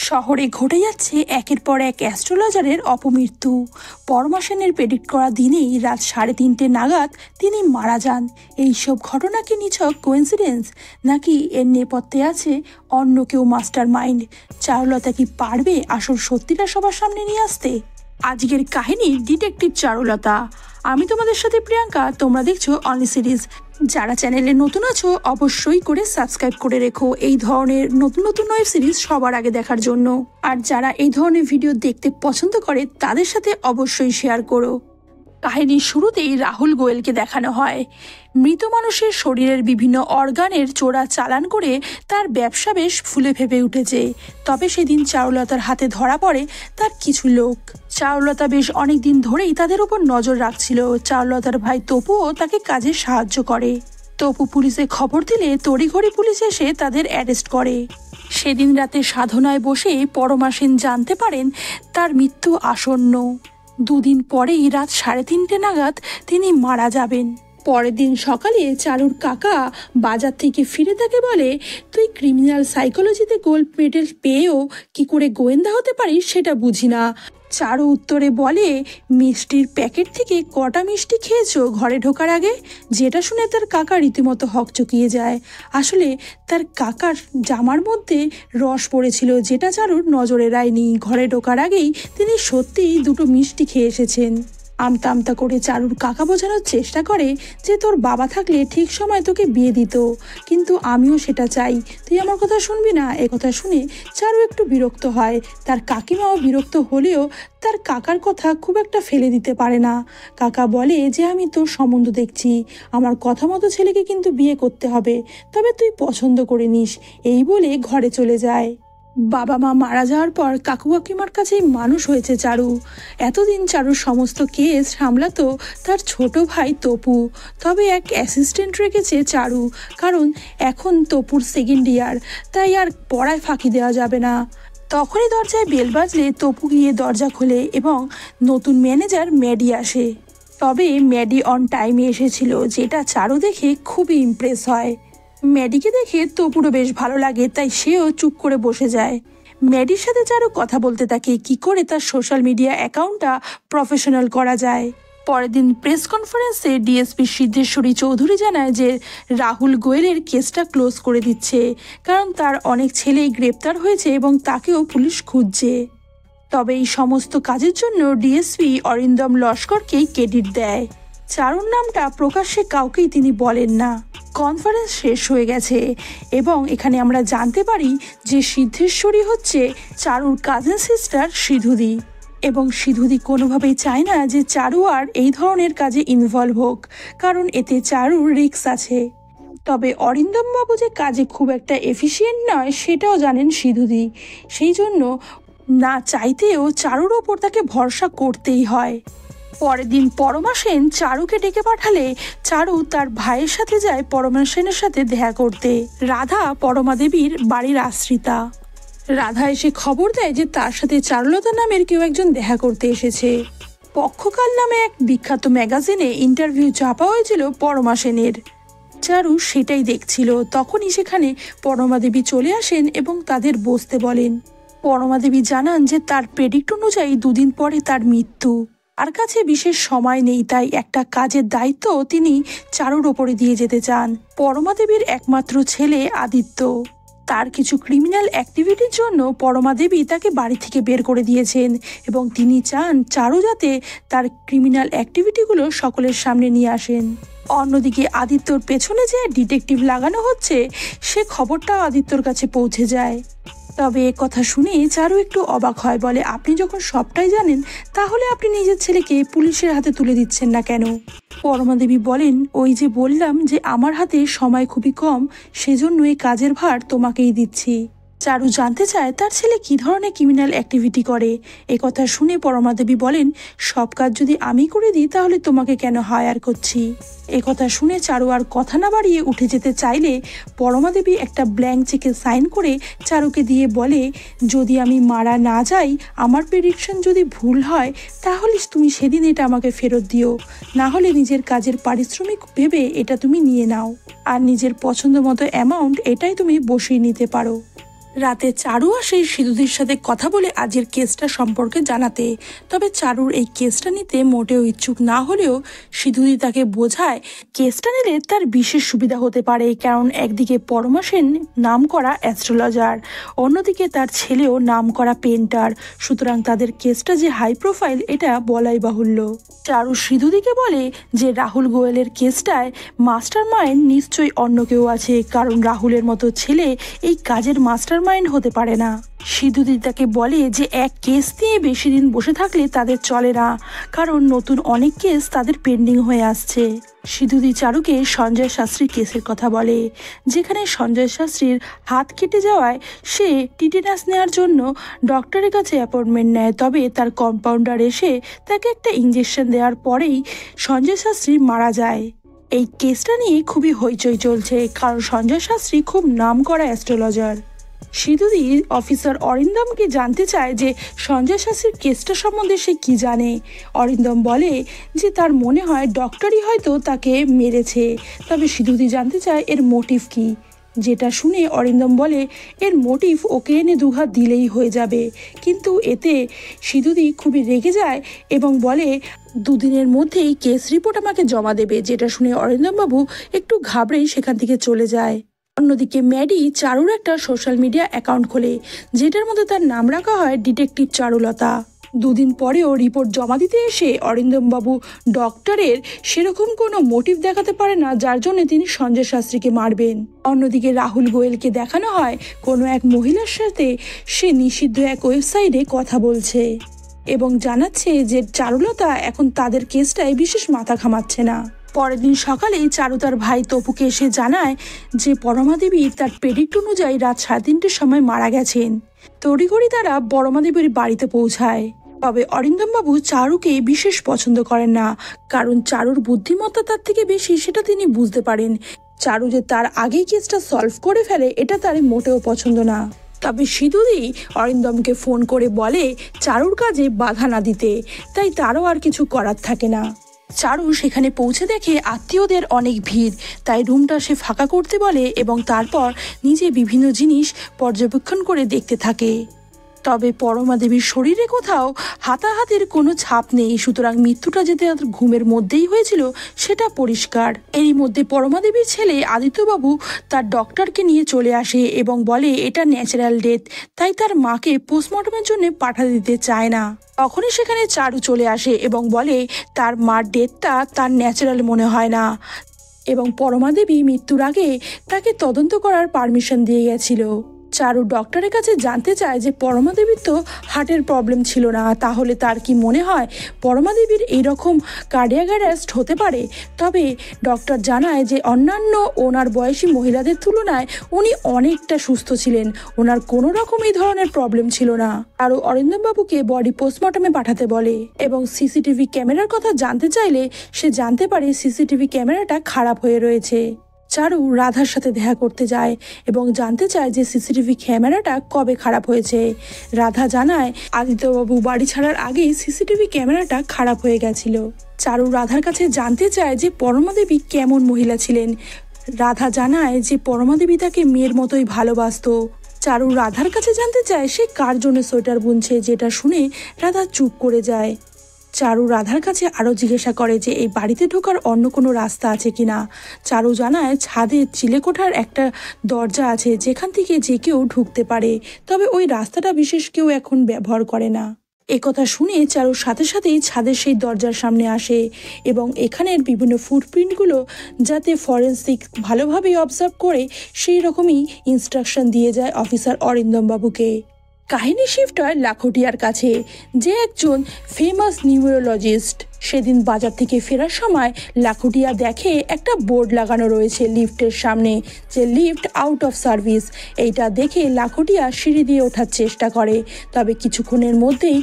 শহরে ঘটে যাচ্ছে একের পর এক অ্যাস্ট্রোলজারের অপমৃত্যু। পরমা সেনের প্রেডিক্ট করা দিনেই রাত 3:30 নাগাদ তিনি মারা যান। এইসব ঘটনা কি নিছক কোইন্সিডেন্স, নাকি এর নেপথ্যে আছে অন্য কেউ মাস্টার মাইন্ড? চারুলতা কি পারবে আসল সত্যিটা সবার সামনে নিয়ে আসতে? আজকের কাহিনী ডিটেকটিভ চারুলতা। আমি তোমাদের সাথে প্রিয়াঙ্কা, তোমরা দেখছো অনলি সিরিজ। যারা চ্যানেলে নতুন আছো অবশ্যই করে সাবস্ক্রাইব করে রেখো এই ধরনের নতুন নতুন ওয়েব সিরিজ সবার আগে দেখার জন্য। আর যারা এই ধরনের ভিডিও দেখতে পছন্দ করে তাদের সাথে অবশ্যই শেয়ার করো। কাহিনীর শুরুতেই রাহুল গোয়েলকে দেখানো হয়। মৃত মানুষের শরীরের বিভিন্ন অর্গানের চোরা চালান করে তার ব্যবসা বেশ ফুলে ফেপে উঠেছে। তবে সেদিন চারুলতার হাতে ধরা পড়ে তার কিছু লোক। চারুলতা বেশ অনেক দিন ধরেই তাদের উপর নজর রাখছিল। চারুলতার ভাই তপুও তাকে কাজে সাহায্য করে। তপু পুলিশে খবর দিলে তড়িঘড়ি পুলিশ এসে তাদের অ্যারেস্ট করে। সেদিন রাতে সাধনায় বসে পরমা সেন জানতে পারেন তার মৃত্যু আসন্ন। দুদিন পরেই রাত 3:30 নাগাদ তিনি মারা যাবেন। পরের দিন সকালে চারুর কাকা বাজার থেকে ফিরে তাকে বলে, তুই ক্রিমিনাল সাইকোলজিতে গোল্ড মেডেল পেয়েও কি করে গোয়েন্দা হতে পারিস সেটা বুঝি না। চারু উত্তরে বলে, মিষ্টির প্যাকেট থেকে কটা মিষ্টি খেয়েছো ঘরে ঢোকার আগে? যেটা শুনে তার কাকা রীতিমতো হকচকিয়ে যায়। আসলে তার কাকার জামার মধ্যে রস পড়েছিল, যেটা চারুর নজরে এড়ায়নি। ঘরে ঢোকার আগেই তিনি সত্যিই 2টো মিষ্টি খেয়ে এসেছেন। আমতা আমতা করে চারুর কাকা বোঝানোর চেষ্টা করে যে তোর বাবা থাকলে ঠিক সময় তোকে বিয়ে দিত, কিন্তু আমিও সেটা চাই, তুই আমার কথা শুনবি না? একথা শুনে চারু একটু বিরক্ত হয়। তার কাকিমাও বিরক্ত হলেও তার কাকার কথা খুব একটা ফেলে দিতে পারে না। কাকা বলে যে আমি তোর সম্বন্ধ দেখছি, আমার কথা মতো ছেলেকে কিন্তু বিয়ে করতে হবে, তবে তুই পছন্দ করে নিস। এই বলে ঘরে চলে যায়। বাবা মা মারা যাওয়ার পর কাকু কাকিমার কাছেই মানুষ হয়েছে চারু। এতদিন চারুর সমস্ত কেস সামলাতো তার ছোট ভাই তপু। তবে এক অ্যাসিস্ট্যান্ট রেখেছে চারু, কারণ এখন তপুর 2nd ইয়ার, তাই আর পড়ায় ফাঁকি দেওয়া যাবে না। তখনই দরজায় বেল বাজলে তপু গিয়ে দরজা খোলে এবং নতুন ম্যানেজার ম্যাডি আসে। তবে ম্যাডি অন টাইমে এসেছিল, যেটা চারু দেখে খুবই ইমপ্রেস হয়। ম্যাডিকে দেখে তপুরও বেশ ভালো লাগে, তাই সেও চুপ করে বসে যায়। ম্যাডির সাথে চারু কথা বলতে থাকে কি করে তার সোশ্যাল মিডিয়া অ্যাকাউন্টটা প্রফেশনাল করা যায়। পরের দিন প্রেস কনফারেন্সে ডিএসপি সিদ্ধেশ্বরী চৌধুরী জানায় যে রাহুল গোয়েলের কেসটা ক্লোজ করে দিচ্ছে, কারণ তার অনেক ছেলেই গ্রেপ্তার হয়েছে এবং তাকেও পুলিশ খুঁজছে। তবে এই সমস্ত কাজের জন্য ডিএসপি অরিন্দম লস্করকেই ক্রেডিট দেয়। চারুর নামটা প্রকাশ্যে কাউকেই তিনি বলেন না। কনফারেন্স শেষ হয়ে গেছে এবং এখানে আমরা জানতে পারি যে সিদ্ধেশ্বরী হচ্ছে চারুর কাজিন সিস্টার সিধুদি, এবং সিধুদি কোনোভাবেই চায় না যে চারু আর এই ধরনের কাজে ইনভলভ হোক, কারণ এতে চারুর রিস্ক আছে। তবে অরিন্দম বাবু যে কাজে খুব একটা এফিশিয়েন্ট নয় সেটাও জানেন সিধুদি, সেই জন্য না চাইতেও চারুর ওপর তাকে ভরসা করতেই হয়। পরের দিন পরমা সেন চারুকে ডেকে পাঠালে চারু তার ভাইয়ের সাথে যায় পরমা সেনের সাথে দেখা করতে। রাধা পরমা দেবীর বাড়ির আশ্রিতা। রাধা এসে খবর দেয় যে তার সাথে চারুলতা নামের কেউ একজন দেখা করতে এসেছে। পক্ষকাল নামে এক বিখ্যাত ম্যাগাজিনে ইন্টারভিউ চাপা হয়েছিল পরমা সেনের। চারু সেটাই দেখছিল। তখনই সেখানে পরমা দেবী চলে আসেন এবং তাদের বসতে বলেন। পরমা দেবী জানান যে তার প্রেডিক্ট অনুযায়ী 2 দিন পরে তার মৃত্যু। তার কাছে বিশেষ সময় নেই, তাই একটা কাজের দায়িত্ব তিনি চারুর ওপরে দিয়ে যেতে চান। পরমা দেবীর একমাত্র ছেলে আদিত্য, তার কিছু ক্রিমিনাল অ্যাক্টিভিটির জন্য পরমা দেবী তাকে বাড়ি থেকে বের করে দিয়েছেন এবং তিনি চান চারু যাতে তার ক্রিমিনাল অ্যাক্টিভিটিগুলো সকলের সামনে নিয়ে আসেন। অন্যদিকে আদিত্যর পেছনে যে ডিটেকটিভ লাগানো হচ্ছে সে খবরটা আদিত্যর কাছে পৌঁছে যায়। তবে কথা শুনে চারু একটু অবাক হয়, বলে আপনি যখন সবটাই জানেন তাহলে আপনি নিজের ছেলেকে পুলিশের হাতে তুলে দিচ্ছেন না কেন? পরমা দেবী বলেন, ওই যে বললাম যে আমার হাতে সময় খুবই কম, সেজন্য এই কাজের ভার তোমাকেই দিচ্ছি। চারু জানতে চায় তার ছেলে কি ধরনের ক্রিমিনাল অ্যাক্টিভিটি করে। কথা শুনে পরমা দেবী বলেন, সব কাজ যদি আমি করে দিই তাহলে তোমাকে কেন হায়ার করছি? কথা শুনে চারু আর কথা না বাড়িয়ে উঠে যেতে চাইলে পরমা দেবী একটা ব্ল্যাঙ্ক চেকে সাইন করে চারুকে দিয়ে বলে, যদি আমি মারা না যাই, আমার প্রেডিকশন যদি ভুল হয় তাহলে তুমি সেদিন এটা আমাকে ফেরত দিও, না হলে নিজের কাজের পারিশ্রমিক ভেবে এটা তুমি নিয়ে নাও, আর নিজের পছন্দ মতো অ্যামাউন্ট এটাই তুমি বসিয়ে নিতে পারো। রাতে চারু আসে সিধুদির সাথে কথা বলে আজকের কেসটা সম্পর্কে জানাতে। তবে চারুর এই কেসটা নিতে মোটেও ইচ্ছুক না হলেও সিধুদি তাকে বোঝায় কেসটা নিলে তার বিশেষ সুবিধা হতে পারে, কারণ একদিকে পরমা সেন নাম করা অ্যাস্ট্রোলজার, অন্যদিকে তার ছেলেও নাম করা পেন্টার, সুতরাং তাদের কেসটা যে হাই প্রোফাইল এটা বলাই বাহুল্য। চারু সিধুদিকে বলে যে রাহুল গোয়েলের কেসটায় মাস্টার মাইন্ড নিশ্চয়ই অন্য কেউ আছে, কারণ রাহুলের মতো ছেলে এই কাজের মাস্টার মাইন্ড হতে পারে না। সিধুদি তাকে বলে যে এক কেস নিয়ে বেশি দিন বসে থাকলে তাদের চলে না, কারণ নতুন অনেক কেস তাদের পেন্ডিং হয়ে আসছে। সিধুদি চারুকে সঞ্জয় শাস্ত্রীর কেসের কথা বলে, যেখানে সঞ্জয় শাস্ত্রীর হাত কেটে যাওয়ায় সে টিটেনাস নেওয়ার জন্য ডক্টরের কাছে অ্যাপয়েন্টমেন্ট নেয়। তবে তার কম্পাউন্ডার এসে তাকে একটা ইঞ্জেকশন দেওয়ার পরেই সঞ্জয় শাস্ত্রী মারা যায়। এই কেসটা নিয়ে খুবই হইচই চলছে, কারণ সঞ্জয় শাস্ত্রী খুব নাম করা অ্যাস্ট্রোলজার। সিধুদি অফিসার অরিন্দমকে জানতে চায় যে সঞ্জয় শাস্ত্রীর কেসটা সম্বন্ধে সে কি জানে। অরিন্দম বলে যে তার মনে হয় ডক্টরই হয়তো তাকে মেরেছে, তবে সিধুদি জানতে চায় এর মোটিভ কি। যেটা শুনে অরিন্দম বলে এর মোটিভ ওকে এনে দুহাত দিলেই হয়ে যাবে, কিন্তু এতে সিধুদি খুবই রেগে যায় এবং বলে দুদিনের মধ্যেই কেস রিপোর্ট আমাকে জমা দেবে। যেটা শুনে অরিন্দমবাবু একটু ঘাবড়েই সেখান থেকে চলে যায়। অন্যদিকে ম্যাডি চারুর একটা সোশ্যাল মিডিয়া অ্যাকাউন্ট খোলে, যেটার মধ্যে তার নাম রাখা হয় ডিটেকটিভ চারুলতা। দুদিন পরেও রিপোর্ট জমা দিতে এসে অরিন্দমবাবু ডক্টরের সেরকম কোনো মোটিভ দেখাতে পারে না যার জন্য তিনি সঞ্জয় শাস্ত্রীকে মারবেন। অন্যদিকে রাহুল গোয়েলকে দেখানো হয় কোনো এক মহিলার সাথে সে নিষিদ্ধ এক ওয়েবসাইটে কথা বলছে এবং জানাচ্ছে যে চারুলতা এখন তাদের কেসটায় বিশেষ মাথা ঘামাচ্ছে না। পরের দিন সকালে চারু তার ভাই তপুকে এসে জানায় যে পরমা দেবী তার প্রেডিক্ট অনুযায়ী রাত 3:30টার সময় মারা গেছেন। তড়িঘড়ি তারা পরমা দেবীর বাড়িতে পৌঁছায়। তবে অরিন্দমবাবু চারুকে বিশেষ পছন্দ করেন না, কারণ চারুর বুদ্ধিমত্তা তার থেকে বেশি সেটা তিনি বুঝতে পারেন। চারু যে তার আগেই কেসটা সলভ করে ফেলে এটা তার মোটেও পছন্দ না। তবে সিধুদি অরিন্দমকে ফোন করে বলে চারুর কাজে বাধা না দিতে, তাই তারও আর কিছু করার থাকে না। চারু সেখানে পৌঁছে দেখে আত্মীয়দের অনেক ভিড়, তাই রুমটা সে ফাঁকা করতে বলে এবং তারপর নিজে বিভিন্ন জিনিস পর্যবেক্ষণ করে দেখতে থাকে। তবে পরমা দেবীর শরীরে কোথাও হাতাহাতির কোনো ছাপ নেই, সুতরাং মৃত্যুটা যে তার ঘুমের মধ্যেই হয়েছিল সেটা পরিষ্কার। এরই মধ্যে পরমা দেবীর ছেলে আদিত্যবাবু তার ডক্টরকে নিয়ে চলে আসে এবং বলে এটা ন্যাচারাল ডেথ, তাই তার মাকে পোস্টমর্টমের জন্য পাঠাতে দিতে চায় না। তখনই সেখানে চারু চলে আসে এবং বলে তার মার ডেথটা তার ন্যাচারাল মনে হয় না এবং পরমা দেবী মৃত্যুর আগে তাকে তদন্ত করার পারমিশন দিয়ে গেছিল। চারু ডক্টরের কাছে জানতে চায় যে পরমা দেবীর তো হার্টের প্রবলেম ছিল না, তাহলে তার কি মনে হয় পরমা দেবীর এইরকম কার্ডিয়াক অ্যারেস্ট হতে পারে। তবে ডক্টর জানায় যে অন্যান্য ওনার বয়সী মহিলাদের তুলনায় উনি অনেকটা সুস্থ ছিলেন, ওনার কোনো রকম এই ধরনের প্রবলেম ছিল না। আরও অরিন্দমবাবুকে বডি পোস্টমর্টমে পাঠাতে বলে এবং সিসিটিভি ক্যামেরার কথা জানতে চাইলে সে জানতে পারে সিসিটিভি ক্যামেরাটা খারাপ হয়ে রয়েছে। চারু রাধার সাথে দেখা করতে যায় এবং জানতে চায় যে সিসিটিভি ক্যামেরাটা কবে খারাপ হয়েছে। রাধা জানায় আদিত্যবাবু বাড়ি ছাড়ার আগেই সিসিটিভি ক্যামেরাটা খারাপ হয়ে গেছিল। চারু রাধার কাছে জানতে চায় যে পরমা দেবী কেমন মহিলা ছিলেন। রাধা জানায় যে পরমা দেবী তাকে মেয়ের মতোই ভালোবাসতো। চারু রাধার কাছে জানতে চায় সে কার জন্য সোয়েটার বুনছে, যেটা শুনে রাধা চুপ করে যায়। চারু রাধার কাছে আরও জিজ্ঞাসা করে যে এই বাড়িতে ঢোকার অন্য কোনো রাস্তা আছে কিনা। চারু জানায় ছাদে চিলেকোঠার একটা দরজা আছে যেখান থেকে যে কেউ ঢুকতে পারে, তবে ওই রাস্তাটা বিশেষ কেউ এখন ব্যবহার করে না। একথা শুনে চারুর সাথে সাথেই ছাদের সেই দরজার সামনে আসে এবং এখানের বিভিন্ন ফুটপ্রিন্টগুলো যাতে ফরেন্সিক ভালোভাবে অবজার্ভ করে সেই রকমই ইনস্ট্রাকশন দিয়ে যায় অফিসার অরিন্দমবাবুকে। কাহিনী শিফট হয় লাখোটিয়ার কাছে, যে একজন ফেমাস নিউরোলজিস্ট। সেদিন বাজার থেকে ফেরার সময় লাখোটিয়া দেখে একটা বোর্ড লাগানো রয়েছে লিফটের সামনে যে লিফট আউট অফ সার্ভিস। এইটা দেখে লাখোটিয়া সিঁড়ি দিয়ে ওঠার চেষ্টা করে, তবে কিছুক্ষণের মধ্যেই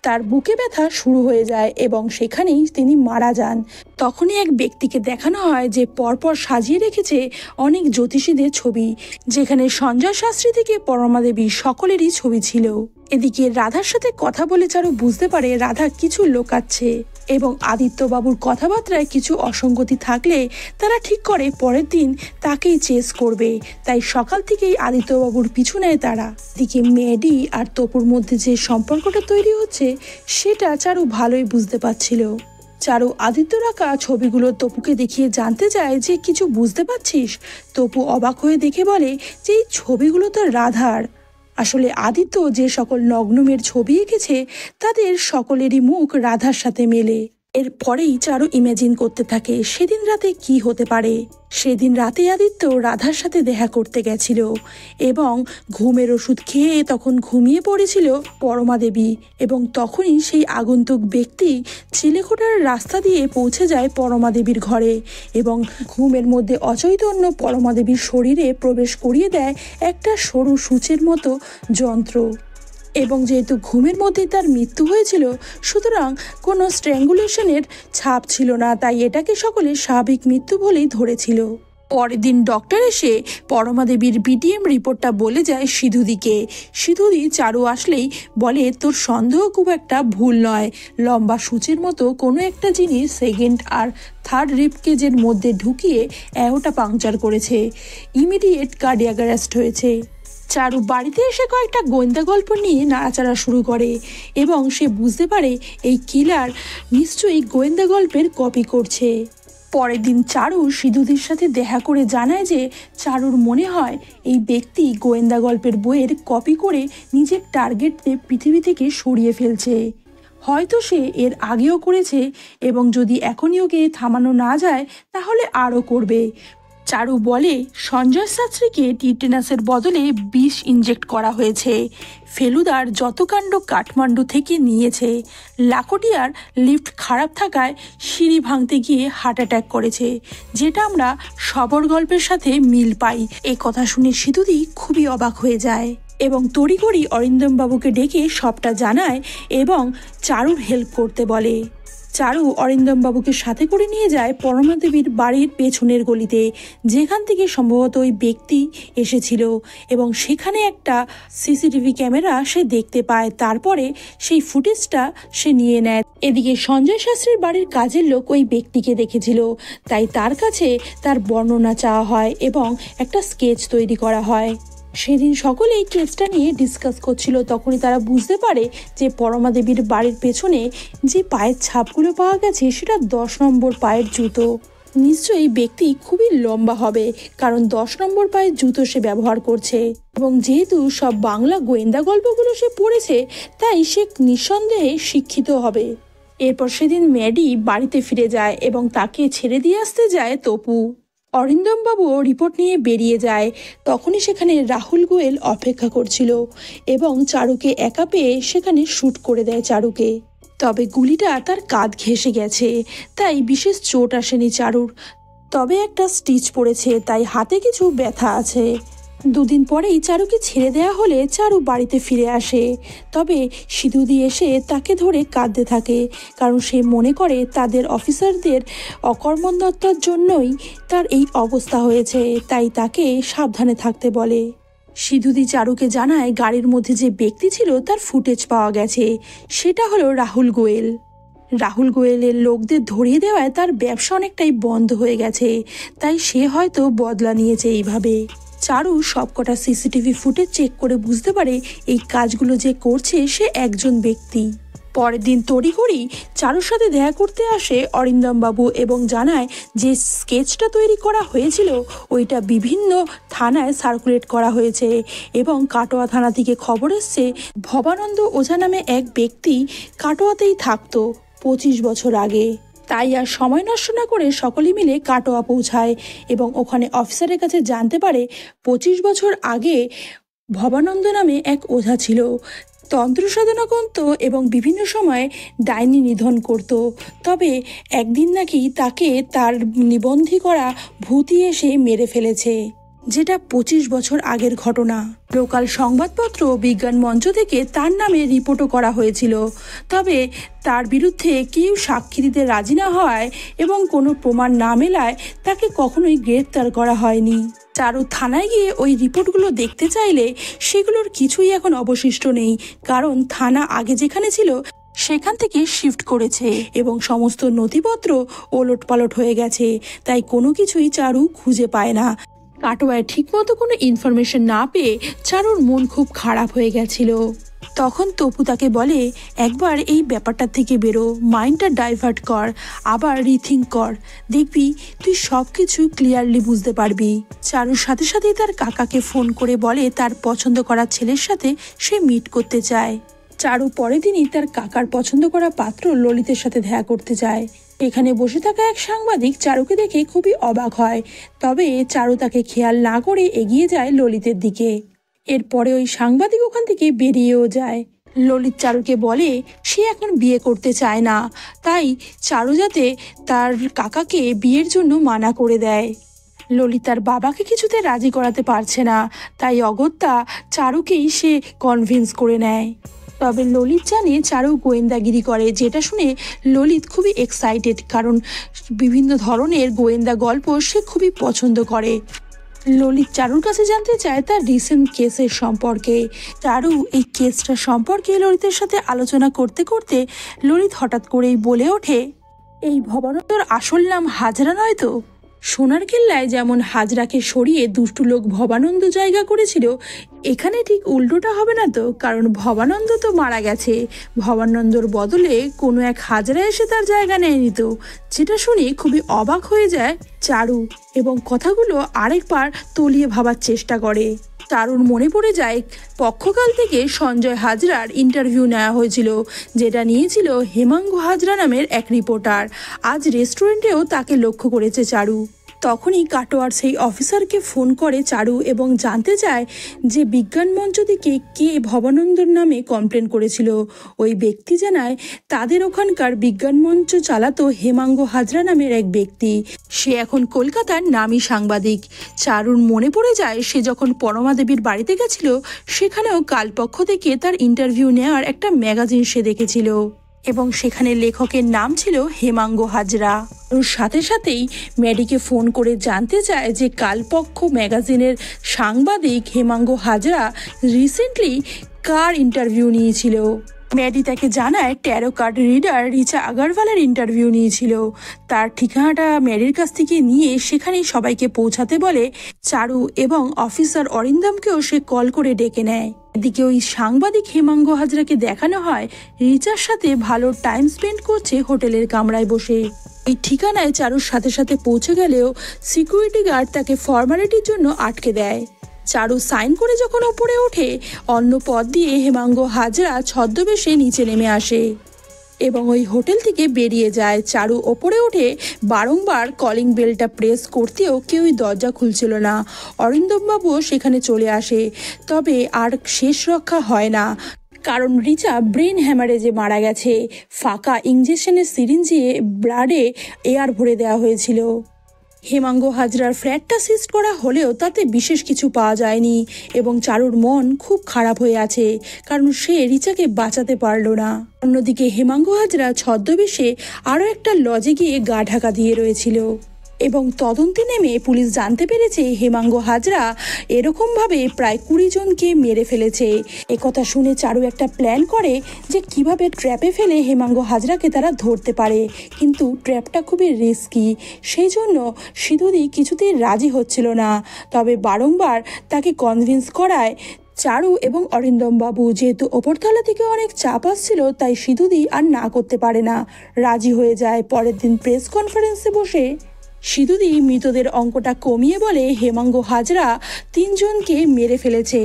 তার বুকে ব্যথা শুরু হয়ে যায় এবং সেখানেই তিনি মারা যান। তখনই এক ব্যক্তিকে দেখানো হয় যে পরপর সাজিয়ে রেখেছে অনেক জ্যোতিষীদের ছবি, যেখানে সঞ্জয় শাস্ত্রী থেকে পরমা দেবী সকলেরই ছবি ছিল। এদিকে রাধার সাথে কথা বলে চারু বুঝতে পারে রাধা কিছু লোকাচ্ছে। এবং আদিত্যবাবুর কথাবার্তায় কিছু অসঙ্গতি থাকলে তারা ঠিক করে পরের দিন তাকেই চেস করবে। তাই সকাল থেকেই আদিত্যবাবুর পিছু নেয় তারা। দিকে মেডি আর তপুর মধ্যে যে সম্পর্কটা তৈরি হচ্ছে সেটা চারু ভালোই বুঝতে পারছিল। চারু আদিত্য রাখা ছবিগুলো তপুকে দেখিয়ে জানতে চায় যে কিছু বুঝতে পারছিস। তপু অবাক হয়ে দেখে বলে যে এই ছবিগুলো তো রাধার। আসলে আদিত্য যে সকল নগ্ন মেয়ের ছবি এঁকেছে তাদের সকলেরই মুখ রাধার সাথে মেলে। এরপরেই চারু ইমাজিন করতে থাকে সেদিন রাতে কি হতে পারে। সেদিন রাতে আদিত্য রাধার সাথে দেখা করতে গেছিল এবং ঘুমের ওষুধ খেয়ে তখন ঘুমিয়ে পড়েছিল পরমা দেবী, এবং তখনই সেই আগন্তুক ব্যক্তি চিলেকোঠার রাস্তা দিয়ে পৌঁছে যায় পরমা দেবীর ঘরে এবং ঘুমের মধ্যে অচৈতন্য পরমা দেবীর শরীরে প্রবেশ করিয়ে দেয় একটা সরু সূচের মতো যন্ত্র। এবং যেহেতু ঘুমের মধ্যেই তার মৃত্যু হয়েছিল সুতরাং কোনো স্ট্র্যাঙ্গুলেশনের ছাপ ছিল না, তাই এটাকে সকলে স্বাভাবিক মৃত্যু বলেই ধরেছিল। পরের দিন ডক্টর এসে পরমা দেবীর বিটিএম রিপোর্টটা বলে যায় সিধুদিকে। সিধুদি চারু আসলেই বলে তোর সন্দেহ খুব একটা ভুল নয়, লম্বা সূচের মতো কোনো একটা জিনিস সেকেন্ড আর থার্ড রিবকেজের মধ্যে ঢুকিয়ে অ্যাওটা পাংচার করেছে, ইমিডিয়েট কার্ডিয়াক অ্যারেস্ট হয়েছে। চারু বাড়িতে এসে কয়েকটা গোয়েন্দা গল্প নিয়ে নাড়াচাড়া শুরু করে এবং সে বুঝতে পারে এই কিলার নিশ্চয়ই গোয়েন্দা গল্পের কপি করছে। পরের দিন চারু সিধুদির সাথে দেখা করে জানায় যে চারুর মনে হয় এই ব্যক্তি গোয়েন্দা গল্পের বইয়ের কপি করে নিজের টার্গেটকে পৃথিবী থেকে সরিয়ে ফেলছে। হয়তো সে এর আগেও করেছে এবং যদি এখনই ওকে থামানো না যায় তাহলে আরও করবে। চারু বলে সঞ্জয় শাস্ত্রীকে টিটেনাসের বদলে বিষ ইনজেক্ট করা হয়েছে। ফেলুদার যত কাণ্ড কাঠমান্ডু থেকে নিয়েছে। লাখোটিয়ার লিফট খারাপ থাকায় সিঁড়ি ভাঙতে গিয়ে হার্ট অ্যাটাক করেছে, যেটা আমরা সবর গল্পের সাথে মিল পাই। এ কথা শুনে সিধুদি খুবই অবাক হয়ে যায় এবং তড়িঘড়ি অরিন্দম বাবুকে ডেকে সবটা জানায় এবং চারুর হেল্প করতে বলে। চারু অরিন্দম বাবুকে সাথে করে নিয়ে যায় পরমা দেবীর বাড়ির পেছনের গলিতে, যেখান থেকে সম্ভবত ওই ব্যক্তি এসেছিল, এবং সেখানে একটা সিসিটিভি ক্যামেরা সে দেখতে পায়। তারপরে সেই ফুটেজটা সে নিয়ে নেয়। এদিকে সঞ্জয় শাস্ত্রীর বাড়ির কাজের লোক ওই ব্যক্তিকে দেখেছিল, তাই তার কাছে তার বর্ণনা চাওয়া হয় এবং একটা স্কেচ তৈরি করা হয়। সেদিন সকলেই কেসটা নিয়ে ডিসকাস করছিল, তখনই তারা বুঝতে পারে যে পরমা দেবীর বাড়ির পেছনে যে পায়ের ছাপগুলো পাওয়া গেছে সেটা 10 নম্বর পায়ের জুতো। নিশ্চয়ই ব্যক্তি খুবই লম্বা হবে, কারণ 10 নম্বর পায়ের জুতো সে ব্যবহার করছে, এবং যেহেতু সব বাংলা গোয়েন্দা গল্পগুলো সে পড়েছে তাই সে নিঃসন্দেহে শিক্ষিত হবে। এরপর সেদিন ম্যাডি বাড়িতে ফিরে যায় এবং তাকে ছেড়ে দিয়ে আসতে যায় তপু। অরিন্দম বাবুও রিপোর্ট নিয়ে বেরিয়ে যায়। তখনই সেখানে রাহুল গোয়েল অপেক্ষা করছিল এবং চারুকে একা পেয়ে সেখানে শ্যুট করে দেয় চারুকে। তবে গুলিটা তার কাঁধ ঘেঁষে গেছে, তাই বিশেষ চোট আসেনি চারুর। তবে একটা স্টিচ পড়েছে, তাই হাতে কিছু ব্যথা আছে। দুদিন পরেই চারুকে ছেড়ে দেওয়া হলে চারু বাড়িতে ফিরে আসে। তবে সিধুদি এসে তাকে ধরে কাঁদতে থাকে, কারণ সে মনে করে তাদের অফিসারদের অকর্মণ্যতার জন্যই তার এই অবস্থা হয়েছে, তাই তাকে সাবধানে থাকতে বলে। সিধুদি চারুকে জানায় গাড়ির মধ্যে যে ব্যক্তি ছিল তার ফুটেজ পাওয়া গেছে, সেটা হলো রাহুল গোয়েল। রাহুল গোয়েলের লোকদের ধরিয়ে দেওয়ায় তার ব্যবসা অনেকটাই বন্ধ হয়ে গেছে, তাই সে হয়তো বদলা নিয়েছে এইভাবে। চারু সবকটা সিসিটিভি ফুটেজ চেক করে বুঝতে পারে এই কাজগুলো যে করছে সে একজন ব্যক্তি। পরের দিন তড়িঘড়ি চারুর সাথে দেখা করতে আসে অরিন্দম বাবু এবং জানায় যে স্কেচটা তৈরি করা হয়েছিল ওইটা বিভিন্ন থানায় সার্কুলেট করা হয়েছে এবং কাটোয়া থানা থেকে খবর এসছে ভবানন্দ ওঝা নামে এক ব্যক্তি কাটোয়াতেই থাকতো 25 বছর আগে। তাই আর সময় নষ্ট না করে সকলে মিলে কাটোয়া পৌঁছায় এবং ওখানে অফিসারের কাছে জানতে পারে 25 বছর আগে ভবানন্দ নামে এক ওঝা ছিল। তন্ত্র সাধনা করত এবং বিভিন্ন সময় ডাইনি নিধন করত। তবে একদিন নাকি তাকে তার নিবন্ধী করা ভূতি এসে মেরে ফেলেছে, যেটা 25 বছর আগের ঘটনা। লোকাল সংবাদপত্র বিজ্ঞান মঞ্চ থেকে তার নামে রিপোর্টও করা হয়েছিল, তবে তার বিরুদ্ধে কেউ সাক্ষী দিতে রাজি না হওয়ায় এবং কোনো প্রমাণ না মেলায় তাকে কখনোই গ্রেফতার করা হয়নি। চারু থানায় গিয়ে ওই রিপোর্টগুলো দেখতে চাইলে সেগুলোর কিছুই এখন অবশিষ্ট নেই, কারণ থানা আগে যেখানে ছিল সেখান থেকে শিফট করেছে এবং সমস্ত নথিপত্র ওলটপালট হয়ে গেছে, তাই কোনো কিছুই চারু খুঁজে পায় না। কাটোয়ায় ঠিকমতো কোনো ইনফরমেশন না পেয়ে চারুর মন খুব খারাপ হয়ে গেছিল। তখন তপু তাকে বলে, একবার এই ব্যাপারটা থেকে বেরো, মাইন্ডটা ডাইভার্ট কর, আবার রিথিঙ্ক কর, দেখবি তুই সব কিছু ক্লিয়ারলি বুঝতে পারবি। চারুর সাথে সাথেই তার কাকাকে ফোন করে বলে তার পছন্দ করা ছেলের সাথে সে মিট করতে চায়। চারু পরের দিনই তার কাকার পছন্দ করা পাত্র ললিতের সাথে দেখা করতে যায়। এখানে বসে থাকা এক সাংবাদিক চারুকে দেখে খুবই অবাক হয়, তবে চারু তাকে খেয়াল না করে এগিয়ে যায় ললিতের দিকে। এরপরে ওই সাংবাদিক ওখান থেকে বেরিয়েও যায়। ললিত চারুকে বলে সে এখন বিয়ে করতে চায় না, তাই চারু যাতে তার কাকাকে বিয়ের জন্য মানা করে দেয়। ললিত তার বাবাকে কিছুতে রাজি করাতে পারছে না, তাই অগত্যা চারুকেই সে কনভিন্স করে নেয়। তবে ললিত জানে চারু গোয়েন্দাগিরি করে, যেটা শুনে ললিত খুবই এক্সাইটেড, কারণ বিভিন্ন ধরনের গোয়েন্দা গল্প সে খুবই পছন্দ করে। ললিত চারুর কাছে জানতে চায় তার রিসেন্ট কেসের সম্পর্কে। চারু এই কেসটা সম্পর্কে ললিতের সাথে আলোচনা করতে করতে ললিত হঠাৎ করেই বলে ওঠে, এই ভবানন্দর আসল নাম হাজরা নয় তো? সোনার কেল্লায় যেমন হাজরাকে সরিয়ে দুষ্টু লোক ভবানন্দ জায়গা করেছিল, এখানে ঠিক উল্টোটা হবে না তো? কারণ ভবানন্দ তো মারা গেছে, ভবানন্দর বদলে কোনো এক হাজরা এসে তার জায়গা নেয়নি তো? যেটা শুনে খুবই অবাক হয়ে যায় চারু এবং কথাগুলো আরেকবার তলিয়ে ভাবার চেষ্টা করে। চারুর মনে পড়ে যায় পক্ষকাল থেকে সঞ্জয় হাজরার ইন্টারভিউ নেওয়া হয়েছিল, যেটা নিয়েছিল হেমাঙ্গ হাজরা নামের এক রিপোর্টার। আজ রেস্টুরেন্টেও তাকে লক্ষ্য করেছে চারু। তখনই কাটোয়ার সেই অফিসারকে ফোন করে চারু এবং জানতে চায় যে বিজ্ঞান মঞ্চ থেকে কে ভবানন্দর নামে কমপ্লেন করেছিল। ওই ব্যক্তি জানায় তাদের ওখানকার বিজ্ঞান মঞ্চ চালাতো হেমাঙ্গ হাজরা নামের এক ব্যক্তি, সে এখন কলকাতার নামী সাংবাদিক। চারুর মনে পড়ে যায় সে যখন পরমা দেবীর বাড়িতে গেছিল, সেখানেও কালপক্ষ থেকে তার ইন্টারভিউ নেওয়ার একটা ম্যাগাজিন সে দেখেছিল এবং সেখানে লেখকের নাম ছিল হেমাঙ্গ হাজরা। ওর সাথে সাথেই ম্যাডিকে ফোন করে জানতে চায় যে কালপক্ষ ম্যাগাজিনের সাংবাদিক হেমাঙ্গ হাজরা রিসেন্টলি কার ইন্টারভিউ নিয়েছিল। ম্যাডি তাকে জানায় ট্যারো কার্ড রিডার রিচা আগারওয়ালের ইন্টারভিউ নিয়েছিল। তার ঠিকানাটা ম্যাডির কাছ থেকে নিয়ে সেখানেই সবাইকে পৌঁছাতে বলে চারু এবং অফিসার অরিন্দমকেও সে কল করে ডেকে নেয়। এদিকে ওই সাংবাদিক হেমাঙ্গ হাজরাকে দেখানো হয় রিচার সাথে ভালো টাইম স্পেন্ড করছে হোটেলের কামরায় বসে। এই ঠিকানায় চারুর সাথে সাথে পৌঁছে গেলেও সিকিউরিটি গার্ড তাকে ফর্মালিটির জন্য আটকে দেয়। চারু সাইন করে যখন ওপরে ওঠে, অন্য পথ দিয়ে হেমাঙ্গ হাজরা ছদ্মবেশে নিচে নেমে আসে এবং ওই হোটেল থেকে বেরিয়ে যায়। চারু ওপরে উঠে বারংবার কলিং বেলটা প্রেস করতেও কেউই দরজা খুলছিল না। অরিন্দমবাবুও সেখানে চলে আসে, তবে আর শেষ রক্ষা হয় না, কারণ রিচা ব্রেন হ্যামারেজে মারা গেছে। ফাঁকা ইঞ্জেকশনের সিরিঞ্জে ব্লাডে এয়ার ভরে দেওয়া হয়েছিল। হেমাঙ্গ হাজরার ফ্ল্যাটটা সিজ করা হলেও তাতে বিশেষ কিছু পাওয়া যায়নি এবং চারুর মন খুব খারাপ হয়ে আছে, কারণ সে রিচাকে বাঁচাতে পারল না। অন্যদিকে হেমাঙ্গ হাজরা ছদ্মবেশে আরও একটা লজে গিয়ে গা ঢাকা দিয়ে রয়েছিল এবং তদন্তে নেমে পুলিশ জানতে পেরেছে হেমাঙ্গ হাজরা এরকমভাবে প্রায় 20 জনকে মেরে ফেলেছে। একথা শুনে চারু একটা প্ল্যান করে যে কিভাবে ট্র্যাপে ফেলে হেমাঙ্গ হাজরাকে তারা ধরতে পারে, কিন্তু ট্র্যাপটা খুবই রিস্কি, সেই জন্য সিধুদি কিছুতেই রাজি হচ্ছিল না। তবে বারংবার তাকে কনভিন্স করায় চারু এবং অরিন্দমবাবু। যেহেতু ওপরতলা থেকে অনেক চাপ আসছিল, তাই সিধুদি আর না করতে পারে না, রাজি হয়ে যায়। পরের দিন প্রেস কনফারেন্সে বসে সিধুদি মৃতদের অঙ্কটা কমিয়ে বলে হেমাঙ্গ হাজরা 3 জনকে মেরে ফেলেছে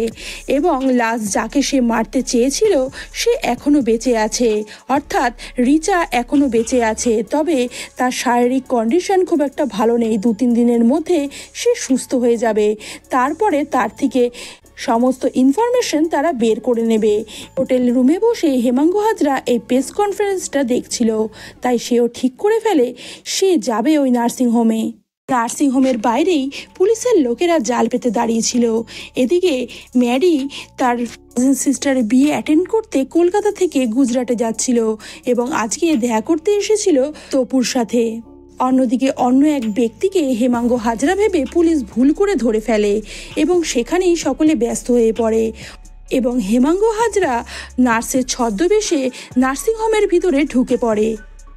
এবং লাস্ট যাকে সে মারতে চেয়েছিল সে এখনো বেঁচে আছে, অর্থাৎ রিচা এখনো বেঁচে আছে। তবে তার শারীরিক কন্ডিশন খুব একটা ভালো নেই, 2-3 দিনের মধ্যে সে সুস্থ হয়ে যাবে। তারপরে তার থেকে সমস্ত ইনফরমেশন তারা বের করে নেবে। হোটেল রুমে বসে হেমাঙ্গ হাজরা এই প্রেস কনফারেন্সটা দেখছিল, তাই সেও ঠিক করে ফেলে সে যাবে ওই নার্সিংহোমে। নার্সিংহোমের বাইরেই পুলিশের লোকেরা জাল পেতে দাঁড়িয়েছিল। এদিকে ম্যাডি তার সিস্টারের বিয়ে অ্যাটেন্ড করতে কলকাতা থেকে গুজরাটে যাচ্ছিল এবং আজকে দেখা করতে এসেছিল তপুর সাথে। অন্যদিকে অন্য এক ব্যক্তিকে হেমাঙ্গ হাজরা ভেবে পুলিশ ভুল করে ধরে ফেলে এবং সেখানেই সকলে ব্যস্ত হয়ে পড়ে। এবং হেমাঙ্গ হাজরা নার্সের ছদ্মবেশে নার্সিংহোমের ভিতরে ঢুকে পড়ে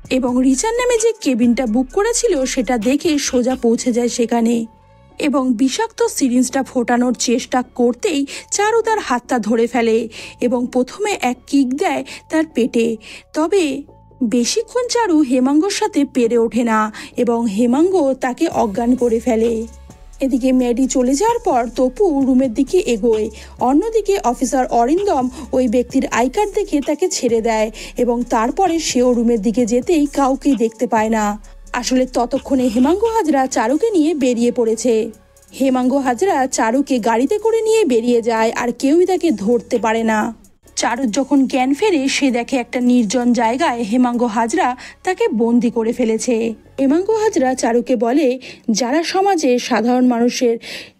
এবং রিচার নামে যে কেবিনটা বুক করেছিল সেটা দেখে সোজা পৌঁছে যায় সেখানে এবং বিষাক্ত সিরিঞ্জটা ফোটানোর চেষ্টা করতেই চারু তার হাতটা ধরে ফেলে এবং প্রথমে এক কিক দেয় তার পেটে। তবে বেশিক্ষণ চারু হেমাঙ্গর সাথে পেরে ওঠে না এবং হেমাঙ্গ তাকে অজ্ঞান করে ফেলে। এদিকে ম্যাডি চলে যাওয়ার পর তপু রুমের দিকে এগোয়। অন্যদিকে অফিসার অরিন্দম ওই ব্যক্তির আই কার্ড দেখে তাকে ছেড়ে দেয় এবং তারপরে সেও রুমের দিকে যেতেই কাউকেই দেখতে পায় না। আসলে ততক্ষণে হেমাঙ্গ হাজরা চারুকে নিয়ে বেরিয়ে পড়েছে। হেমাঙ্গ হাজরা চারুকে গাড়িতে করে নিয়ে বেরিয়ে যায় আর কেউই তাকে ধরতে পারে না। চারুর যখন জ্ঞান ফেরে সে দেখে একটা নির্জন জায়গায় হেমাঙ্গ হাজরা তাকে বন্দি করে ফেলেছে। হেমাঙ্গ হাজরা চারুকে বলে, যারা সমাজে সাধারণ মানুষের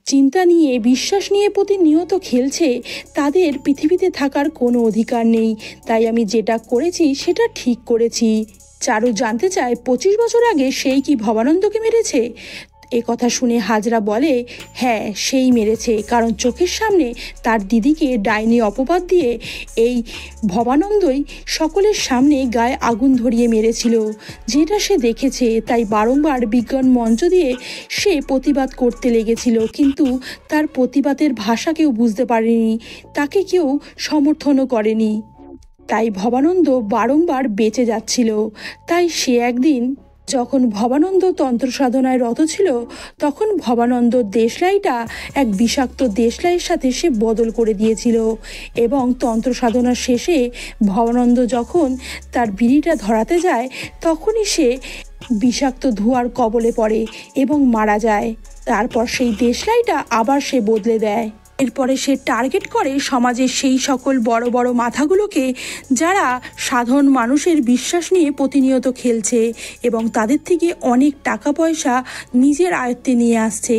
চিন্তা নিয়ে বিশ্বাস নিয়ে প্রতিনিয়ত খেলছে তাদের পৃথিবীতে থাকার কোনো অধিকার নেই, তাই আমি যেটা করেছি সেটা ঠিক করেছি। চারু জানতে চায় 25 বছর আগে সেই কি ভবানন্দকে মেরেছে। এ কথা শুনে হাজরা বলে, হ্যাঁ সেই মেরেছে, কারণ চোখের সামনে তার দিদিকে ডাইনি অপবাদ দিয়ে এই ভবানন্দই সকলের সামনে গায়ে আগুন ধরিয়ে মেরেছিল, যেটা সে দেখেছে। তাই বারংবার বিজ্ঞান মঞ্চ দিয়ে সে প্রতিবাদ করতে লেগেছিল, কিন্তু তার প্রতিবাদের ভাষা কেউ বুঝতে পারেনি, তাকে কেউ সমর্থনও করেনি। তাই ভবানন্দ বারংবার বেঁচে যাচ্ছিল। তাই সে একদিন যখন ভবানন্দ তন্ত্র সাধনায় রত ছিল তখন ভবানন্দ দেশলাইটা এক বিষাক্ত দেশলাইয়ের সাথে সে বদল করে দিয়েছিল এবং তন্ত্র সাধনার শেষে ভবানন্দ যখন তার বিড়িটা ধরাতে যায় তখনই সে বিষাক্ত ধোঁয়ার কবলে পড়ে এবং মারা যায়। তারপর সেই দেশলাইটা আবার সে বদলে দেয়। এরপরে সে টার্গেট করে সমাজের সেই সকল বড় বড় মাথাগুলোকে যারা সাধারণ মানুষের বিশ্বাস নিয়ে প্রতিনিয়ত খেলছে এবং তাদের থেকে অনেক টাকা পয়সা নিজের আয়ত্তে নিয়ে আসছে।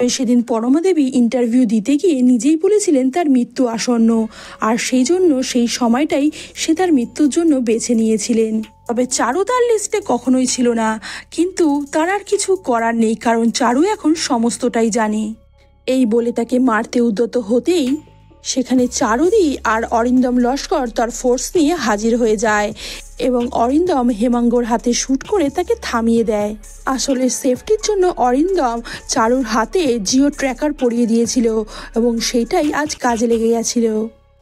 সেদিন পরমা দেবী ইন্টারভিউ দিতে গিয়ে নিজেই বলেছিলেন তার মৃত্যু আসন্ন, আর সেই জন্য সেই সময়টাই সে তার মৃত্যুর জন্য বেছে নিয়েছিলেন। তবে চারু তার লিস্টে কখনোই ছিল না, কিন্তু তার আর কিছু করার নেই, কারণ চারু এখন সমস্তটাই জানে। এই বলে তাকে মারতে উদ্যত হতেই সেখানে চারুদি আর অরিন্দম লস্কর তার ফোর্স নিয়ে হাজির হয়ে যায় এবং অরিন্দম হেমাঙ্গর হাতে শুট করে তাকে থামিয়ে দেয়। আসলে সেফটির জন্য অরিন্দম চারুর হাতে জিও ট্র্যাকার পরিয়ে দিয়েছিল এবং সেটাই আজ কাজে লেগে গেছিল।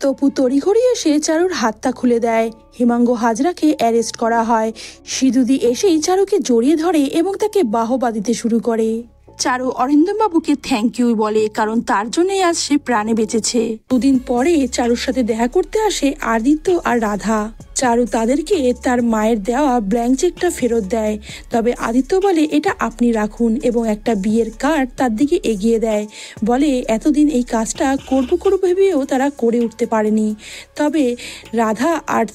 তপু তড়িঘড়ি এসে চারুর হাতটা খুলে দেয়। হেমাঙ্গ হাজরাকে অ্যারেস্ট করা হয়। সিধুদি এসেই চারুকে জড়িয়ে ধরে এবং তাকে বাহবা দিতে শুরু করে। চারু অরিন্দম বাবুকে থ্যাংক ইউ বলে, কারণ তার জন্যই আজ সে প্রাণে বেঁচেছে। দুদিন পরে চারুর সাথে দেখা করতে আসে আদিত্য আর রাধা। চারু তাদেরকে তার মায়ের দেওয়া ব্ল্যাঙ্ক চেকটা ফেরত দেয়, তবে আদিত্য বলে এটা আপনি রাখুন এবং একটা বিয়ের কার্ড তার দিকে এগিয়ে দেয়। বলে এতদিন এই কাজটা করবো ভেবেও তারা করে উঠতে পারেনি, তবে রাধা আর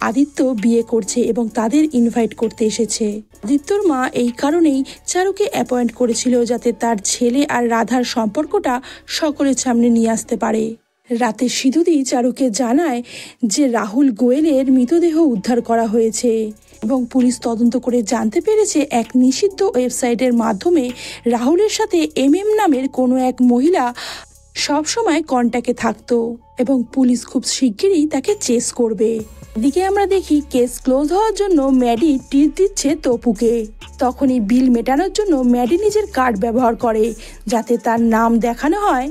আদিত্য বিয়ে করছে এবং তাদের ইনভাইট করতে এসেছে। আদিত্যর মা এই কারণেই চারুকে অ্যাপয়েন্ট করেছিল যাতে তার ছেলে আর রাধার সম্পর্কটা সকলের সামনে নিয়ে আসতে পারে। রাতে সিধুদি চারুকে জানায় যে রাহুল গোয়েলের মৃতদেহ উদ্ধার করা হয়েছে এবং পুলিশ তদন্ত করে জানতে পেরেছে এক নিষিদ্ধ ওয়েবসাইটের মাধ্যমে রাহুলের সাথে MM নামের কোনো এক মহিলা সবসময় কন্ট্যাক্টে থাকতো এবং পুলিশ খুব শিগগিরই তাকে চেস করবে। এদিকে আমরা দেখি কেস ক্লোজ হওয়ার জন্য ম্যাডি টিপ দিচ্ছে তপুকে। তখনই বিল মেটানোর জন্য ম্যাডি নিজের কার্ড ব্যবহার করে যাতে তার নাম দেখানো হয়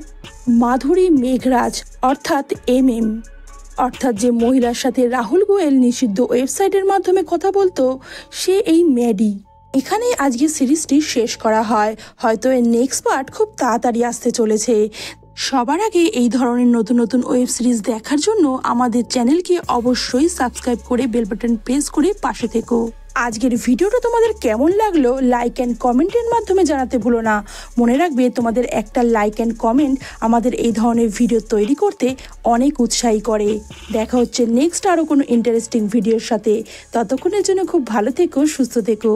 মাধুরী মেঘরাজ অর্থাৎ MM, অর্থাৎ যে মহিলার সাথে রাহুল গোয়েল নিষিদ্ধ ওয়েবসাইটের মাধ্যমে কথা বলতো সে এই ম্যাডি। এখানেই আজকে সিরিজটি শেষ করা হয়, হয়তো এর নেক্সট পার্ট খুব তাড়াতাড়ি আসতে চলেছে। সবার আগে এই ধরনের নতুন নতুন ওয়েব সিরিজ দেখার জন্য আমাদের চ্যানেলকে অবশ্যই সাবস্ক্রাইব করে বেল বাটন প্রেস করে পাশে থেকো। আজকের ভিডিওটা তোমাদের কেমন লাগলো লাইক অ্যান্ড কমেন্টের মাধ্যমে জানাতে ভুলো না। মনে রাখবে তোমাদের একটা লাইক অ্যান্ড কমেন্ট আমাদের এই ধরনের ভিডিও তৈরি করতে অনেক উৎসাহী করে। দেখা হচ্ছে নেক্সট আরও কোনো ইন্টারেস্টিং ভিডিওর সাথে। ততক্ষণের জন্য খুব ভালো থেকো, সুস্থ থেকো।